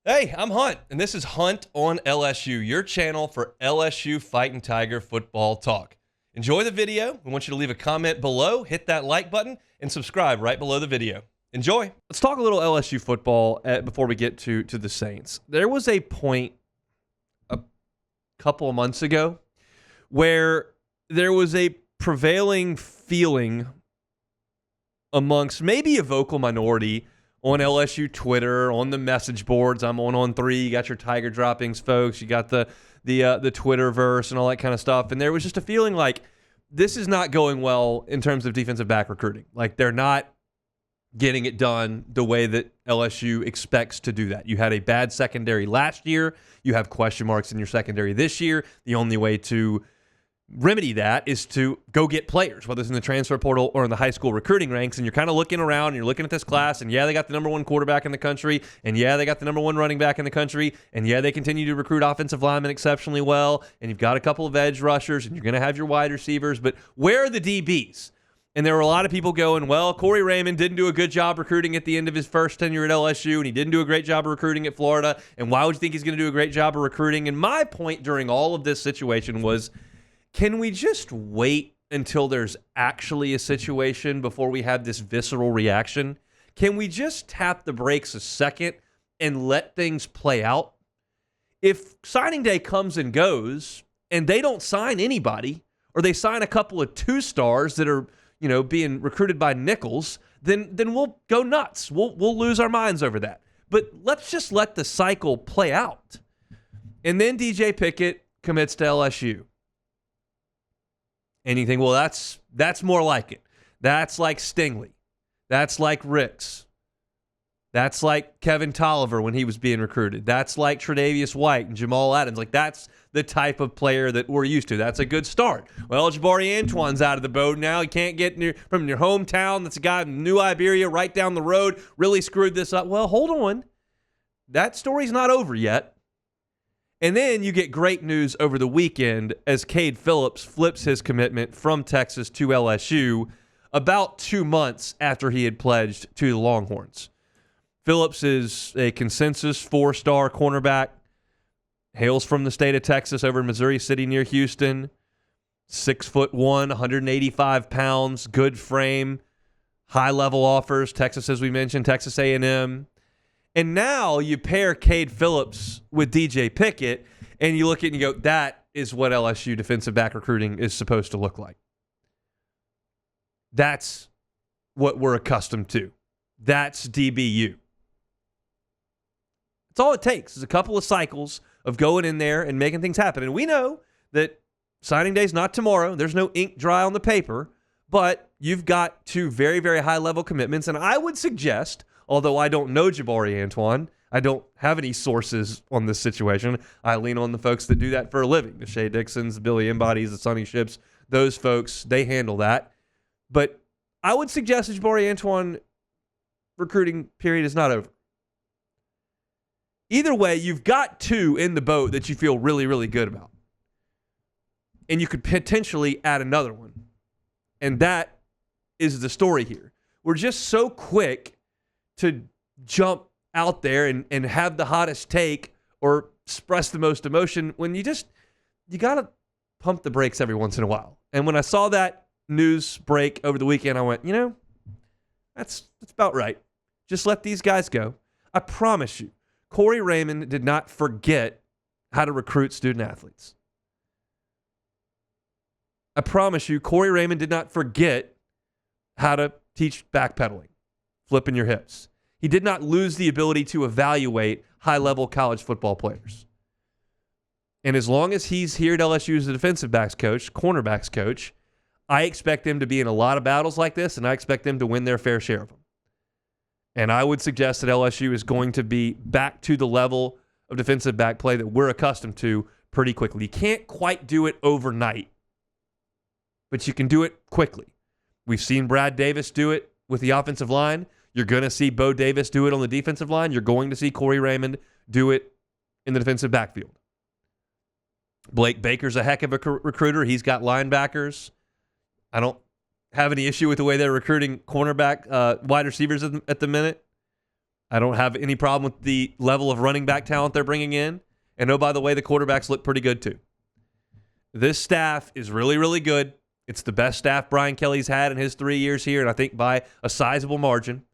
Hey, I'm Hunt, and this is Hunt on LSU, your channel for LSU Fighting Tiger football talk. Enjoy the video. We want you to leave a comment below, hit that like button, and subscribe right below the video. Enjoy. Let's talk a little LSU football before we get to the Saints. There was a point a couple of months ago where there was a prevailing feeling amongst maybe a vocal minority on LSU Twitter, on the message boards. I'm on 3. You got your Tiger Droppings folks. You got the Twitterverse and all that kind of stuff. And there was just a feeling like this is not going well in terms of defensive back recruiting. Like they're not getting it done the way that LSU expects to do that. You had a bad secondary last year. You have question marks in your secondary this year. The only way to remedy that is to go get players, whether it's in the transfer portal or in the high school recruiting ranks. And you're kind of looking around and you're looking at this class, and yeah, they got the number 1 quarterback in the country, and yeah, they got the number 1 running back in the country, and yeah, they continue to recruit offensive linemen exceptionally well, and you've got a couple of edge rushers, and you're going to have your wide receivers, but where are the DBs? And there were a lot of people going, well, Corey Raymond didn't do a good job recruiting at the end of his first tenure at LSU, and he didn't do a great job of recruiting at Florida, and why would you think he's going to do a great job of recruiting? And my point during all of this situation was, can we just wait until there's actually a situation before we have this visceral reaction? Can we just tap the brakes a second and let things play out? If signing day comes and goes and they don't sign anybody, or they sign a couple of 2-stars that are, being recruited by nickels, then we'll go nuts. We'll lose our minds over that. But let's just let the cycle play out. And then DJ Pickett commits to LSU. And you think, well, that's more like it. That's like Stingley. That's like Ricks. That's like Kevin Tolliver when he was being recruited. That's like Tre'Davious White and Jamal Adams. Like, that's the type of player that we're used to. That's a good start. Well, Jaboree Antoine's out of the boat now. You can't get from your hometown. That's a guy in New Iberia right down the road. Really screwed this up. Well, hold on. That story's not over yet. And then you get great news over the weekend as Kade Phillips flips his commitment from Texas to LSU about 2 months after he had pledged to the Longhorns. Phillips is a consensus 4-star cornerback, hails from the state of Texas over in Missouri City near Houston, 6'1", 185 pounds, good frame, high-level offers, Texas, as we mentioned, Texas A&M. And now you pair Kade Phillips with DJ Pickett, and you look at it and you go, that is what LSU defensive back recruiting is supposed to look like. That's what we're accustomed to. That's DBU. That's all it takes is a couple of cycles of going in there and making things happen. And we know that signing day is not tomorrow. There's no ink dry on the paper, but you've got 2 very, very high-level commitments, and I would suggest, although I don't know Jaboree Antoine, I don't have any sources on this situation. I lean on the folks that do that for a living. The Shea Dixons, the Billy Embodies, the Sonny Ships, those folks, they handle that. But I would suggest the Jaboree Antoine recruiting period is not over. Either way, you've got 2 in the boat that you feel really, really good about. And you could potentially add another one. And that is the story here. We're just so quick to jump out there and have the hottest take or express the most emotion when you got to pump the brakes every once in a while. And when I saw that news break over the weekend, I went, that's about right. Just let these guys go. I promise you, Corey Raymond did not forget how to recruit student athletes. I promise you, Corey Raymond did not forget how to teach backpedaling, flipping your hips. He did not lose the ability to evaluate high-level college football players. And as long as he's here at LSU as a defensive backs coach, cornerbacks coach, I expect them to be in a lot of battles like this, and I expect them to win their fair share of them. And I would suggest that LSU is going to be back to the level of defensive back play that we're accustomed to pretty quickly. You can't quite do it overnight, but you can do it quickly. We've seen Brad Davis do it with the offensive line. You're going to see Bo Davis do it on the defensive line. You're going to see Corey Raymond do it in the defensive backfield. Blake Baker's a heck of a recruiter. He's got linebackers. I don't have any issue with the way they're recruiting cornerback wide receivers at the minute. I don't have any problem with the level of running back talent they're bringing in. And oh, by the way, the quarterbacks look pretty good too. This staff is really, really good. It's the best staff Brian Kelly's had in his 3 years here, and I think by a sizable margin.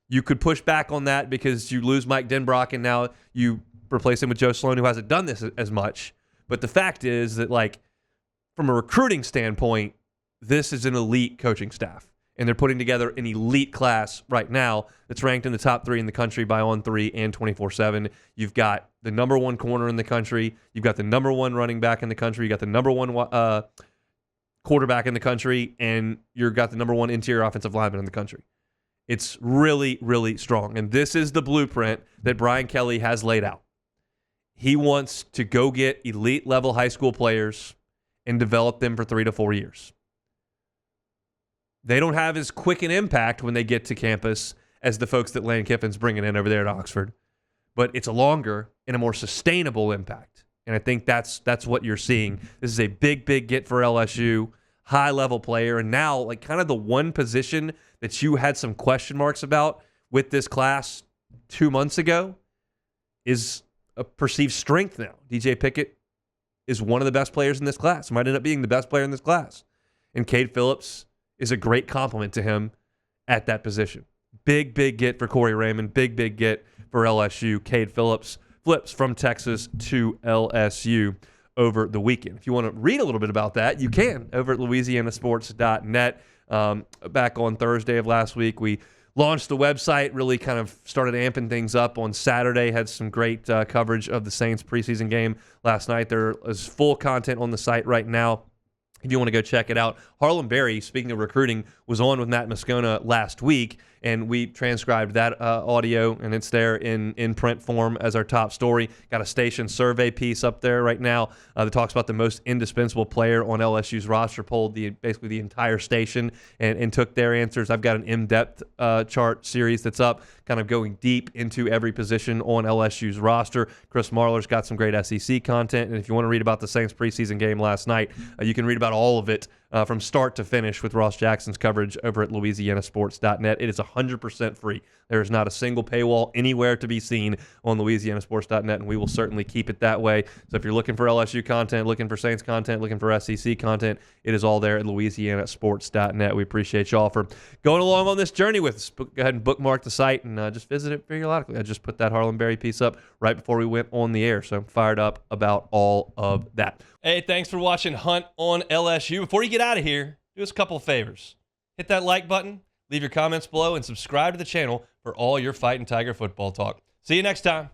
You could push back on that because you lose Mike Denbrock, and now you replace him with Joe Sloan, who hasn't done this as much. But the fact is that, like, from a recruiting standpoint, this is an elite coaching staff. And they're putting together an elite class right now that's ranked in the top 3 in the country by On3 and 24/7. You've got the number 1 corner in the country. You've got the number 1 running back in the country. You got the number 1 quarterback in the country, and you've got the number 1 interior offensive lineman in the country. It's really, really strong. And this is the blueprint that Brian Kelly has laid out. He wants to go get elite level high school players and develop them for 3 to 4 years. They don't have as quick an impact when they get to campus as the folks that Lane Kiffin's bringing in over there at Oxford. But it's a longer and a more sustainable impact. And I think that's what you're seeing. This is a big, big get for LSU, high-level player. And now, like, kind of the one position that you had some question marks about with this class 2 months ago is a perceived strength now. DJ Pickett is one of the best players in this class. Might end up being the best player in this class. And Kade Phillips is a great compliment to him at that position. Big, big get for Corey Raymond. Big, big get for LSU. Kade Phillips flips from Texas to LSU over the weekend. If you want to read a little bit about that, you can over at louisianasports.net. Back on Thursday of last week, we launched the website, really kind of started amping things up on Saturday, had some great coverage of the Saints preseason game last night. There is full content on the site right now if you want to go check it out. Harlem Berry, speaking of recruiting, was on with Matt Moscona last week, and we transcribed that audio, and it's there in print form as our top story. Got a station survey piece up there right now that talks about the most indispensable player on LSU's roster, polled basically the entire station and took their answers. I've got an in-depth chart series that's up, kind of going deep into every position on LSU's roster. Chris Marlar's got some great SEC content, and if you want to read about the Saints preseason game last night, you can read about all of it from start to finish with Ross Jackson's coverage over at louisianasports.net. It is 100% free. There is not a single paywall anywhere to be seen on louisianasports.net, and we will certainly keep it that way. So if you're looking for LSU content, looking for Saints content, looking for SEC content, it is all there at louisianasports.net. We appreciate y'all for going along on this journey with us. Go ahead and bookmark the site and just visit it periodically. I just put that Harlem Berry piece up right before we went on the air, so I'm fired up about all of that. Hey, thanks for watching Hunt on LSU. Before you get out of here, do us a couple of favors. Hit that like button, leave your comments below, and subscribe to the channel for all your Fighting Tiger football talk. See you next time.